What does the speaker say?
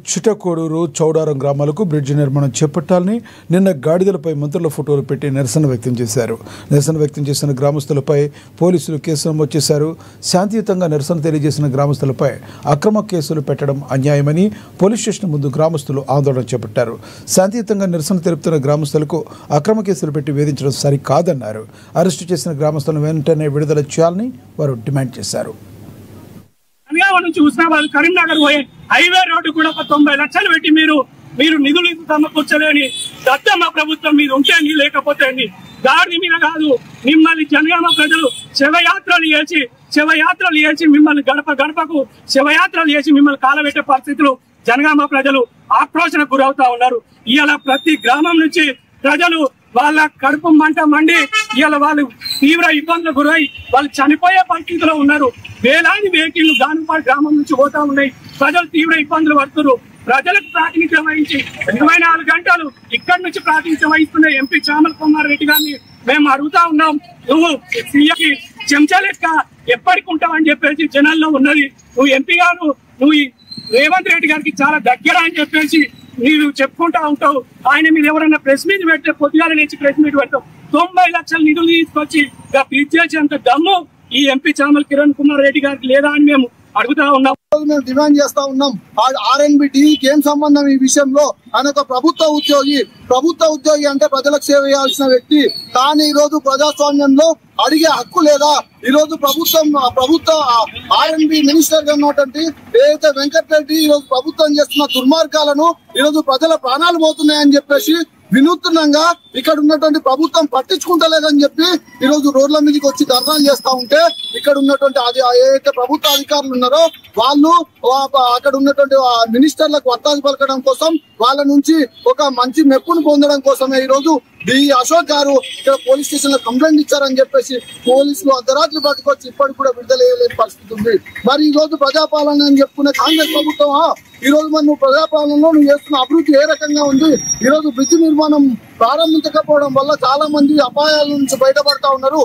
చిట్టకోడూరు చౌడారం గ్రామాలకు బ్రిడ్జి నిర్మాణం చేపట్టాలని నిన్న గాడిదలపై మంత్రుల ఫోటోలు పెట్టి నిరసన వ్యక్తం చేశారు. నిరసన వ్యక్తం చేసిన గ్రామస్తులపై పోలీసులు కేసు నమోదు చేశారు. శాంతియుతంగా నిరసన తెలియజేసిన గ్రామస్తులపై అక్రమ కేసులు పెట్టడం అన్యాయమని పోలీస్ స్టేషన్ ముందు గ్రామస్తులు ఆందోళన చేపట్టారు. శాంతియుతంగా నిరసన తెలుపుతున్న గ్రామస్తులకు అక్రమ కేసులు పెట్టి వేధించడం సరికాదన్నారు. అరెస్టు చేసిన గ్రామస్తులను వెంటనే విడుదల చేయాలని వారు డిమాండ్ చేశారు. కరీంనగర్ పోయే హైవే రోడ్డు కూడా 90 లక్షలు పెట్టి మీరు నిధులు సమకూర్చలేని దత్తమ్మ ప్రభుత్వం మీద ఉంటే లేకపోతే దాడి మీద కాదు. మిమ్మల్ని జనగామ ప్రజలు శవయాత్రలు చేసి మిమ్మల్ని గడప గడపకు శవయాత్రలు చేసి మిమ్మల్ని కాలబెట్టే పరిస్థితులు జనగామ ప్రజలు ఆక్రోశనకు గురవుతా ఉన్నారు. ఇవాళ ప్రతి గ్రామం నుంచి ప్రజలు వాళ్ళ కడుపు మంట మండి ఇవాళ వాళ్ళు తీవ్ర ఇబ్బందులకు గురై వాళ్ళు చనిపోయే పరిస్థితిలో ఉన్నారు. వేలాది వెహికల్ గానుపాడు గ్రామం నుంచి పోతా ఉన్నాయి. ప్రజలు తీవ్ర ఇబ్బందులు పడుతున్నారు. ప్రజలకు ప్రాతినిధ్యం వహించి 24 గంటలు ఇక్కడి నుంచి ప్రాతినిధ్యం వహిస్తున్న ఎంపీ చామల కుమార్ రెడ్డి గారిని మేము అడుగుతా ఉన్నాం. నువ్వు సీఎంకి చెంచా లెక్క ఎప్పటికి ఉంటావని చెప్పేసి జనాల్లో ఉన్నది. నువ్వు ఎంపీ గారు నువ్వు రేవంత్ రెడ్డి గారికి చాలా దగ్గర అని చెప్పేసి నీవు చెప్పుకుంటా ఉంటావు. ఆయన మీరు ఎవరైనా ప్రెస్ మీట్ పెడితే పొద్దుగాల నుంచి ప్రెస్ మీట్ పెడతావు. 90 లక్షల నిధులు తీసుకొచ్చి పిలిచేసేంత దమ్ము ఈ ఎంపీ చామల కిరణ్ కుమార్ రెడ్డి గారికి లేదా అని మేము అడుగుతా ఉన్నాం. మేము డిమాండ్ చేస్తా ఉన్నాం. ఆర్ఎన్బి టీవీకి ఏం సంబంధం ఈ విషయంలో? ఆయన ఒక ప్రభుత్వ ఉద్యోగి అంటే ప్రజలకు సేవ చేయాల్సిన వ్యక్తి. కానీ ఈ రోజు ప్రజాస్వామ్యంలో అడిగే హక్కు లేదా? ఈ రోజు ప్రభుత్వ ఆర్ఎన్బి మినిస్టర్ గా ఉన్నటువంటి ఏదైతే వెంకటరెడ్డి ఈ రోజు ప్రభుత్వం చేస్తున్న దుర్మార్గాలను ఈ రోజు ప్రజల ప్రాణాలు పోతున్నాయని చెప్పేసి వినూత్నంగా ఇక్కడ ఉన్నటువంటి ప్రభుత్వం పట్టించుకుంటలేదని చెప్పి ఈ రోజు రోడ్ల మీదకి వచ్చి ధర్నాలు చేస్తా ఉంటే ఇక్కడ ఉన్నటువంటి ఏదైతే ప్రభుత్వ అధికారులు ఉన్నారో వాళ్ళు అక్కడ ఉన్నటువంటి మినిస్టర్లకు వత్తాసు పలకడం కోసం వాళ్ళ నుంచి ఒక మంచి మెప్పును పొందడం కోసమే ఈ రోజు అశోక్ గారు ఇక్కడ పోలీస్ స్టేషన్ లో కంప్లైంట్ ఇచ్చారని చెప్పేసి పోలీసులు అర్ధరాత్రి పట్టుకొచ్చి ఇప్పటికి కూడా విడుదల చేయలేని పరిస్థితి ఉంది. మరి ఈ రోజు ప్రజాపాలన అని చెప్పుకునే కాంగ్రెస్ ప్రభుత్వం ఈ రోజు మరి నువ్వు ప్రజాపాలనలో నువ్వు చేస్తున్న అభివృద్ధి ఏ రకంగా ఉంది? ఈ రోజు బ్రిడ్జి నిర్మాణం ప్రారంభించకపోవడం వల్ల చాలా మంది అపాయాల నుంచి బయటపడతా ఉన్నారు.